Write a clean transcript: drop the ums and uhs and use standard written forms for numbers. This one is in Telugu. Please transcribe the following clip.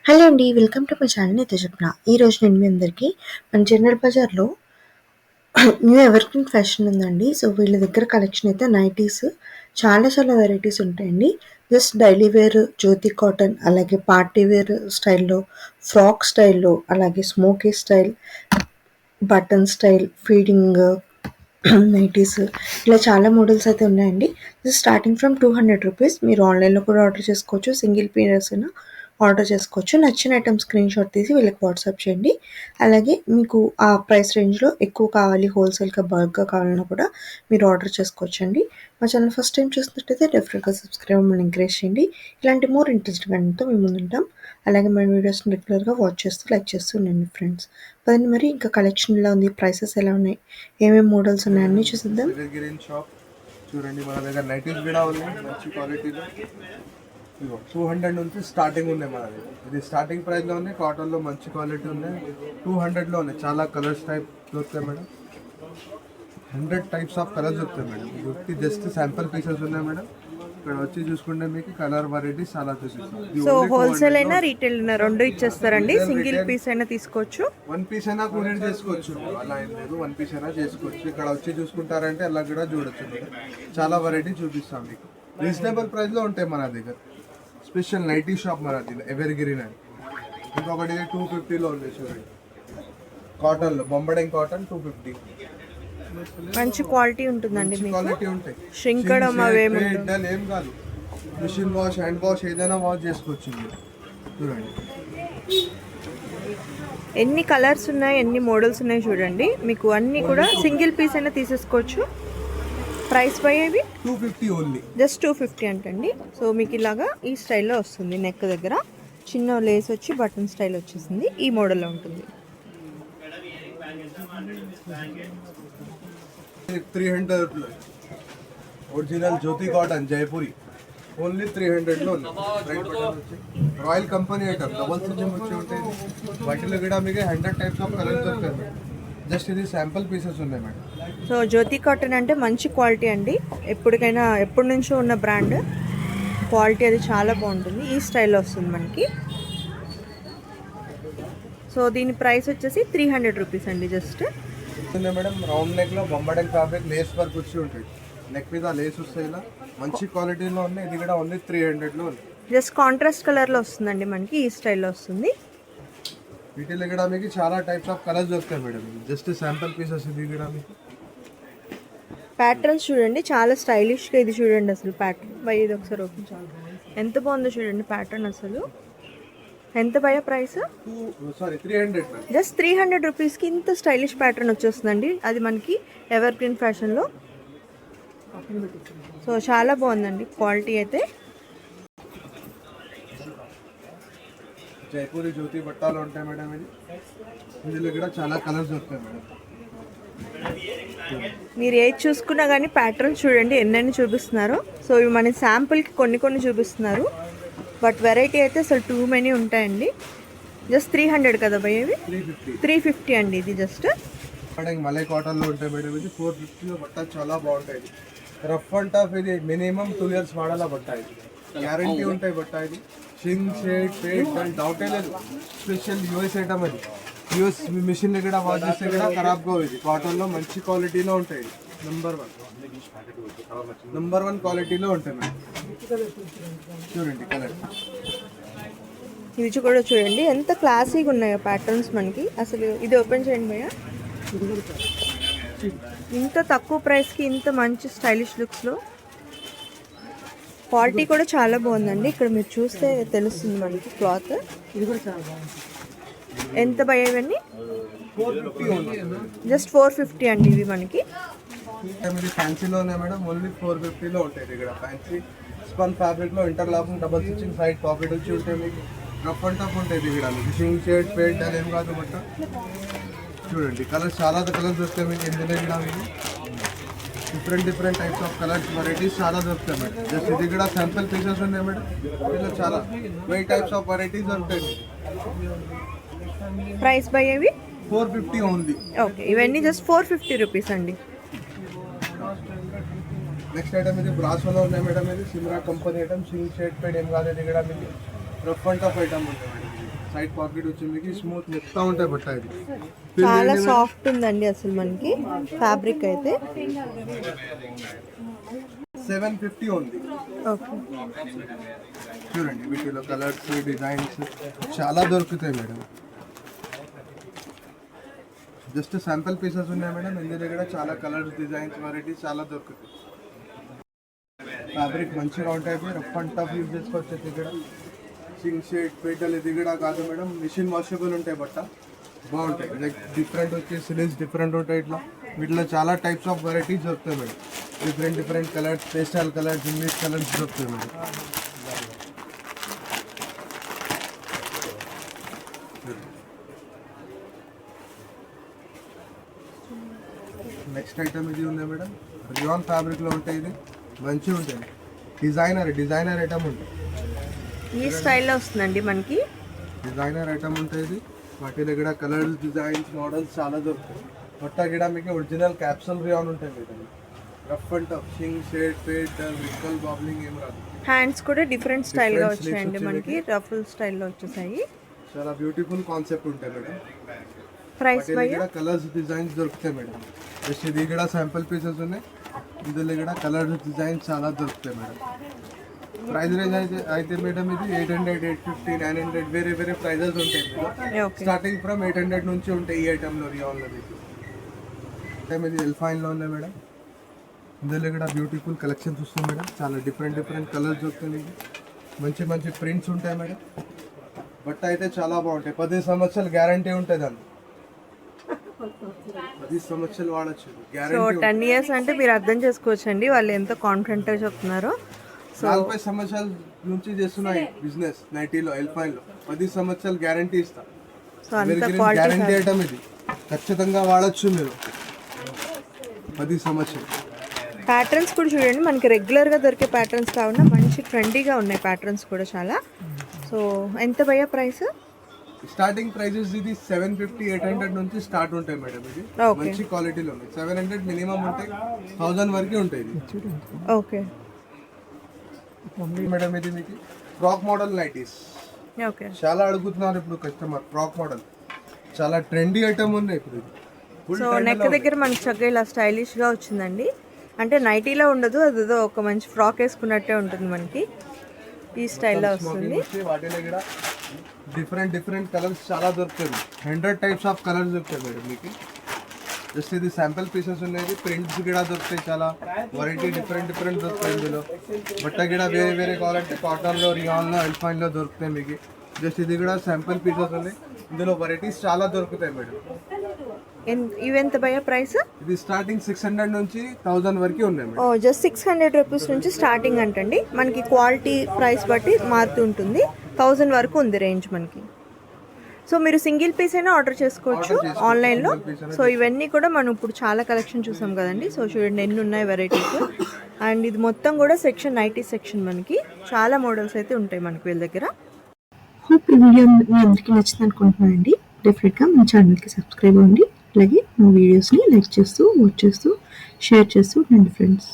హలో అండి, వెల్కమ్ టు మై ఛానల్. అయితే చెప్పిన ఈరోజు నేను మీ అందరికీ మన జనరల్ బజార్లో న్యూ ఎవర్గ్రీన్ ఫ్యాషన్ ఉందండి. సో వీళ్ళ దగ్గర కలెక్షన్ అయితే నైటీస్ చాలా చాలా వెరైటీస్ ఉంటాయండి. జస్ట్ డైలీ వేర్, జ్యోతి కాటన్, అలాగే పార్టీ వేర్ స్టైల్లో, ఫ్రాక్ స్టైల్లో, అలాగే smoky style, button style, feeding nighties, ఇలా చాలా మోడల్స్ అయితే ఉన్నాయండి. Just starting from 200 rupees. మీరు ఆన్లైన్లో కూడా ఆర్డర్ చేసుకోవచ్చు, సింగిల్ పీరియడ్స్ అయినా ఆర్డర్ చేసుకోవచ్చు. నచ్చిన ఐటమ్ స్క్రీన్ షాట్ తీసి వీళ్ళకి వాట్సాప్ చేయండి. అలాగే మీకు ఆ ప్రైస్ రేంజ్లో ఎక్కువ కావాలి, హోల్సేల్గా బల్క్గా కావాలన్నా కూడా మీరు ఆర్డర్ చేసుకోవచ్చు అండి. మా ఛానల్ ఫస్ట్ టైం చూసినట్టయితే డెఫినెట్గా సబ్స్క్రైబ్ మమ్మల్ని ఎంకరేజ్ చేయండి. ఇలాంటి మోర్ ఇంట్రెస్టింగ్ కంటెంట్తో మేము ముందుంటాం. అలాగే మన వీడియోస్ని రెగ్యులర్గా వాచ్ చేస్తూ లైక్ చేస్తూ ఉండండి ఫ్రెండ్స్. పదండి మరి ఇంకా కలెక్షన్ ఎలా ఉంది, ప్రైసెస్ ఎలా ఉన్నాయి, ఏమేమి మోడల్స్ ఉన్నాయి అన్నీ చూసిద్దాం. చూడండి, మన దగ్గర నైటీస్ కూడా ఉన్నాయి మంచి క్వాలిటీలో. 200 నుంచి స్టార్టింగ్ ఉన్నాయి మన దగ్గర. ఇది స్టార్టింగ్ ప్రైస్లో ఉన్నాయి. కాటన్లో మంచి క్వాలిటీ ఉన్నాయి. 200లో ఉన్నాయి. చాలా కలర్స్ టైప్ దొరుకుతాయి మేడం. 100 టైప్స్ ఆఫ్ కలర్స్ దొరుకుతాయి మేడం. ఇది జస్ట్ శాంపుల్ పీసెస్ ఉన్నాయి మేడం. ఇక్కడ వచ్చి చూసుకుంటే మీకు కలర్ వెరైటీస్ చాలా చూపిస్తాం. సో హోల్సేల్ అయినా రీటైల్ అయినా రెండు ఇచ్చేస్తారండి. సింగిల్ పీస్ అయినా తీసుకోవచ్చు, వన్ పీస్ అయినా కొరియర్ చేసుకోవచ్చు. అలా ఏం లేదు, వన్ పీస్ అయినా చేసుకోవచ్చు. ఇక్కడ వచ్చి చూసుకుంటారంటే అలా కూడా చూడొచ్చు మేడం. చాలా వెరైటీ చూపిస్తాం మీకు. రీజనబుల్ ప్రైస్లో ఉంటాయి మన దగ్గర. స్పెషల్ నైటీ షాప్ మనది ఎవర్గ్రీన్ అని. ఇంకొకటి 250లో ఉంది చూడండి. కాటన్లో బొంబడెంగ్ కాటన్ 250. మంచి క్వాలిటీ ఉంటుందండి. క్వాలిటీ ఉంటాయి. షింకడం అవేమి ఏం కాదు. మిషన్ వాష్, హ్యాండ్ వాష్ ఏదైనా వాష్ చేసుకోవచ్చు. చూడండి ఎన్ని కలర్స్ ఉన్నాయి, ఎన్ని మోడల్స్ ఉన్నాయి చూడండి. మీకు అన్నీ కూడా సింగిల్ పీస్ అయినా తీసేసుకోవచ్చు. ప్రైస్ పై అవి 250 ఓన్లీ, జస్ట్ 250 అంటండి. సో మీకు ఇలాగా ఈ స్టైల్లో వస్తుంది. నెక్ దగ్గర చిన్న లేస్ వచ్చి బటన్ స్టైల్ వచ్చేసింది. ఈ మోడల్లో ఉంటుంది. 300 ఒరిజినల్ జ్యోతి కాటన్ జైపూరి ఓన్లీ 300లో ఉంది. Royal company item double system వచ్చి ఉంటాయి. వాటిలో కూడా మీకు 100 టైప్స్ ఆఫ్ కలర్స్ దొరుకుతాయి మేడం. జస్ట్ ఇది శాంపుల్ పీసెస్ ఉన్నాయి మేడం. సో జ్యోతి కాటన్ అంటే మంచి క్వాలిటీ అండి. ఎప్పటికైనా ఎప్పటి నుంచో ఉన్న బ్రాండ్. క్వాలిటీ అది చాలా బాగుంటుంది. ఈ స్టైల్లో వస్తుంది మనకి. సో దీని ప్రైస్ వచ్చేసి 300 రూపీస్ అండి. జస్ట్ మేడం రౌండ్ నెక్ లో బొంబడెంగ్ ఫ్యాబ్రిక్ లేస్ వర్క్ వచ్చి ఉంటుంది. నెక్ మీద లేస్ వస్తాయి. ఇలా మంచి క్వాలిటీలో ఉన్నాయి. ఇది కూడా ఓన్లీ 300లో ఉంది. జస్ట్ కాంట్రాస్ట్ కలర్లో వస్తుందండి మనకి. ఈ స్టైల్లో వస్తుంది. వీటిలో కూడా మీకు చాలా టైప్స్ ఆఫ్ కలర్స్ దొరుకుతాయి మేడం. Just sample pieces. ఇది కూడా మీకు ప్యాటర్న్స్ చూడండి, చాలా స్టైలిష్గా. ఇది చూడండి అసలు ప్యాటర్న్ బై, ఇది ఒకసారి ఓపెన్ చేయాలి. ఎంత బాగుందో చూడండి ప్యాటర్న్ అసలు. ఎంత భయ ప్రైస్? 300. జస్ట్ 300 రూపీస్కి ఇంత స్టైలిష్ ప్యాటర్న్ వచ్చేస్తుందండి. అది మనకి ఎవర్గ్రీన్ ఫ్యాషన్లో. సో చాలా బాగుందండి క్వాలిటీ అయితే. జైపూరి జ్యోతి బట్టాలు ఉంటాయి మేడం. ఇది ఇందులో కూడా చాలా కలర్స్ దొరుకుతాయి మేడం. మీరు ఏది చూసుకున్నా కానీ ప్యాటర్న్స్ చూడండి ఎన్నెన్ని చూపిస్తున్నారు. సో ఇవి మన శాంపుల్కి కొన్ని కొన్ని చూపిస్తున్నారు. బట్ వెరైటీ అయితే అసలు టూ మెనీ ఉంటాయండి. జస్ట్ 300 కదా భయ్య? ఇవి 350 అండి. ఇది జస్ట్ మలై కాటన్లో ఉంటాయి మేడం. ఇది 450లో బట్ట చాలా బాగుంటాయి. Rough and tough. ఇది మినిమం 2 years వాడాల బట్ట. ఇది గ్యారంటీ ఉంటాయి బట్ట. ఇది షింగ్ షేడ్ ఫేడ్ అని డౌటే లేదు. Special US item. అది యూఎస్ మిషన్ కూడా వాష్ చేస్తే కూడా ఖరాబ్ కావు. ఇది కాటన్లో మంచి క్వాలిటీలో ఉంటాయి. నెంబర్ వన్ క్వాలిటీలో ఉంటాయి మేడం. చూడండి కలర్. ఇవి కూడా చూడండి ఎంత క్లాసీగా ఉన్నాయో ప్యాటర్న్స్ మనకి అసలు. ఇది ఓపెన్ చేయండి భయ్య. ఇంత తక్కువ ప్రైస్కి ఇంత మంచి స్టైలిష్ లుక్స్లో. క్వాలిటీ కూడా చాలా బాగుందండి. ఇక్కడ మీరు చూస్తే తెలుస్తుంది మనకి క్లాత్. ఎంత భయ ఇవన్నీ? జస్ట్ 450 అండి ఇవి మనకి. ఫ్యాన్సీలో ఉన్నాయి మేడం. ఓన్లీ 450లో ఉంటాయి. ఇక్కడ ఫ్యాన్సీ స్పన్ ఫ్యాబ్రిక్లో interlocking double stitching side pocket వచ్చి ఉంటాయి. మీకు రఫ్ అండ్ టఫ్ ఉంటాయి. ఇక్కడ మీకు షింగ్ షేడ్ ఫేడ్ అని ఏం కాదు బట్ట. చూడండి కలర్స్ చాలా కలర్స్ దొరుకుతాయి మీకు. ఇందులో కూడా మీకు different types of colours varieties చాలా దొరుకుతాయి మేడం. జస్ట్ ఇది కూడా శాంపుల్ పీసెస్ ఉన్నాయి మేడం. ఇందులో చాలా 8 టైప్స్ ఆఫ్ వెరైటీస్ దొరుకుతాయి. ప్రైస్ బై అవి 450 ఓన్లీ. ఓకే, ఇవన్నీ జస్ట్ 450 రూపీస్ అండి. నెక్స్ట్ ఐటమ్ ఇది బ్రాసోలో ఉన్నాయి మేడం. ఇది సిమ్రా కంపెనీ ఐటమ్. షింగ్ షేడ్ ఫేడ్ ఏం కాదు. ఇది కూడా మీకు రఫ్ అండ్ టఫ్ ఐటమ్ ఉంటుంది మేడం. సైడ్ పాకెట్ వచ్చి మీకు స్మూత్ మెత్తా ఉంటాయి బట్ట ఇది. చాలా సాఫ్ట్ ఉందండి అసలు మనకి ఫ్యాబ్రిక్ అయితే. 750 ఉంది. ఓకే, చూడండి వీటిలో కలర్స్ డిజైన్స్ చాలా దొరుకుతాయి మేడం. జస్ట్ శాంపుల్ పీసెస్ ఉన్నాయి మేడం. ఇందులో దగ్గర చాలా కలర్స్ డిజైన్స్ వెరైటీస్ చాలా దొరుకుతాయి. ఫ్యాబ్రిక్ మంచిగా ఉంటాయి. రఫ్ అండ్ టఫ్ యూజ్ చేసుకోవచ్చు. ఇక్కడ సింగ్ షేడ్ పేటల్ ఇది కూడా కాదు మేడం, మిషన్ వాషబుల్ ఉంటాయి బట్ట బాగుంటాయి. లైక్ డిఫరెంట్ వచ్చి సిలీస్ డిఫరెంట్ ఉంటాయి. ఇట్లా వీటిలో చాలా టైప్స్ ఆఫ్ వెరైటీస్ దొరుకుతాయి madam. Different colours, pastel colours, English colours దొరుకుతాయి మేడం. నెక్స్ట్ ఐటమ్ ఇది ఉంది మేడం. రియాన్ ఫ్యాబ్రిక్లో ఉంటాయి. ఇది మంచిగా ఉంటుంది. డిజైనర్ ఐటమ్ ఉంటుంది. ఈ స్టైల్లో వస్తుందండి మనకి. డిజైనర్ ఐటమ్ ఉంటుంది. వాటిలో కూడా కలర్స్, డిజైన్స్, మోడల్స్ చాలా దొరుకుతాయి. మొత్తం కూడా మీకు ఒరిజినల్ క్యాప్సూల్ రియాన్ ఉంటుంది మేడం. రఫ్ అండ్ టఫ్ సింగ్ షేడ్ పేట్ విస్కల్ బాబ్లింగ్ ఏం రాదు. హ్యాండ్స్ కూడా డిఫరెంట్ స్టైల్గా వచ్చాయండి మనకి. రఫుల్ స్టైల్లో వచ్చేసాయి. చాలా బ్యూటిఫుల్ కాన్సెప్ట్ ఉంటాయి మేడం. ప్రైస్ కూడా కలర్స్ డిజైన్స్ దొరుకుతాయి మేడం. జస్ట్ ఇది కూడా శాంపుల్ పీసెస్ ఉన్నాయి. ఇందులో కూడా కలర్స్ డిజైన్స్ చాలా దొరుకుతాయి మేడం. ప్రైస్ రేంజ్ అయితే మేడం ఇది 800, 850, 900 వేరే ప్రైజెస్ ఉంటాయి మేడం. స్టార్టింగ్ ఫ్రమ్ 800 నుంచి ఉంటాయి ఈ ఐటెంలో రియాన్లో. మీకు ఇది ఎల్ఫైన్లో ఉన్నాయి మేడం. ఇందులో కూడా బ్యూటిఫుల్ కలెక్షన్స్ వస్తుంది మేడం. చాలా డిఫరెంట్ కలర్స్ దొరుకుతాయి. మంచి ప్రింట్స్ ఉంటాయి మేడం. బట్ట అయితే చాలా బాగుంటాయి. 10 సంవత్సరాలు గ్యారంటీ ఉంటుంది అండి. 10 సంవత్సరాలు వాడచ్చు సో 10 ఇయర్స్ అంటే మీరు అర్థం చేసుకోవచ్చండి వాళ్ళు ఎంత కాన్ఫిడెంట్ గా చెప్తున్నారో. 40 సంవత్సరాల నుంచి చేస్తున్నాయి బిజినెస్ నైటీలో, ఎల్ఫైన్లో. 10 సంవత్సరాలు గ్యారంటీ ఇస్తా. గ్యారంటీ ఐటమ్ ఇది. ఖచ్చితంగా వాడచ్చు మీరు 10 సంవత్సరాలు. ప్యాటర్న్స్ కూడా చూడండి మనకి రెగ్యులర్గా దొరికే ప్యాటర్న్స్ కాకుండా మంచి ట్రెండీగా ఉన్నాయి ప్యాటర్న్స్ కూడా చాలా. సో ఎంత భయ్యా ప్రైస్? స్టార్టింగ్ ప్రైజెస్ ఇది 750, 800 నుంచి స్టార్ట్ ఉంటాయి మేడం. ఇది మంచి క్వాలిటీలో ఉన్నాయి. 700 మినిమం ఉంటాయి, 1000 వరకు ఉంటాయి. ఓకే మేడం ఇది మీకు ఫ్రాక్ మోడల్ నైటీస్. ఓకే, చాలా అడుగుతున్నారు ఇప్పుడు కస్టమర్. ఫ్రాక్ మోడల్ చాలా ట్రెండీ ఐటమ్ ఉన్నాయి ఇప్పుడు. సో నెక్ దగ్గర మనకి చక్కగా ఇలా స్టైలిష్గా వచ్చిందండి. అంటే నైటీలో ఉండదు, అదేదో ఒక మంచి ఫ్రాక్ వేసుకున్నట్టే ఉంటుంది మనకి. ఈ స్టైల్లో వస్తుంది. వాటిలో కూడా డిఫరెంట్ కలర్స్ చాలా దొరుకుతాయి. 100 టైప్స్ ఆఫ్ కలర్స్ దొరుకుతాయి మేడం మీకు. జస్ట్ ఇది శాంపుల్ పీసెస్ ఉన్నాయి. ప్రింట్స్ కూడా దొరుకుతాయి. చాలా వెరైటీ డిఫరెంట్ దొరుకుతాయి ఇందులో. బట్ట కూడా వేరే కావాలంటే కాటన్లో, రియాన్లో, ఎల్ఫైన్లో దొరుకుతాయి మీకు. జస్ట్ ఇది కూడా శాంపుల్ పీసెస్ ఉన్నాయి. ఇందులో వెరైటీస్ చాలా దొరుకుతాయి మేడం. ఇవి ఎంత భయ్యా ప్రైస్? ఇది స్టార్టింగ్ 600 నుంచి 1000 వరకు ఉన్నాయి మేడం. జస్ట్ 600 రూపీస్ నుంచి స్టార్టింగ్ అంటండి. మనకి క్వాలిటీ ప్రైస్ బట్టి మారుతూ ఉంటుంది. 1000 వరకు ఉంది రేంజ్ మనకి. సో మీరు సింగిల్ పీస్ అయినా ఆర్డర్ చేసుకోవచ్చు ఆన్లైన్లో. సో ఇవన్నీ కూడా మనం ఇప్పుడు చాలా కలెక్షన్ చూసాం కదండి. సో చూడండి ఎన్ని ఉన్నాయి వెరైటీస్. అండ్ ఇది మొత్తం కూడా సెక్షన్, నైటీ సెక్షన్. మనకి చాలా మోడల్స్ అయితే ఉంటాయి మనకి వీళ్ళ దగ్గర. హోప్ ఈ వీడియో మీ అందరికీ నచ్చింది అనుకుంటున్నానండి. డెఫినెట్గా మన ఛానల్కి సబ్స్క్రైబ్ అవ్వండి. అలాగే మా వీడియోస్ని లైక్ చేస్తూ, వాచ్ చేస్తూ, షేర్ చేస్తూ ఉండండి ఫ్రెండ్స్.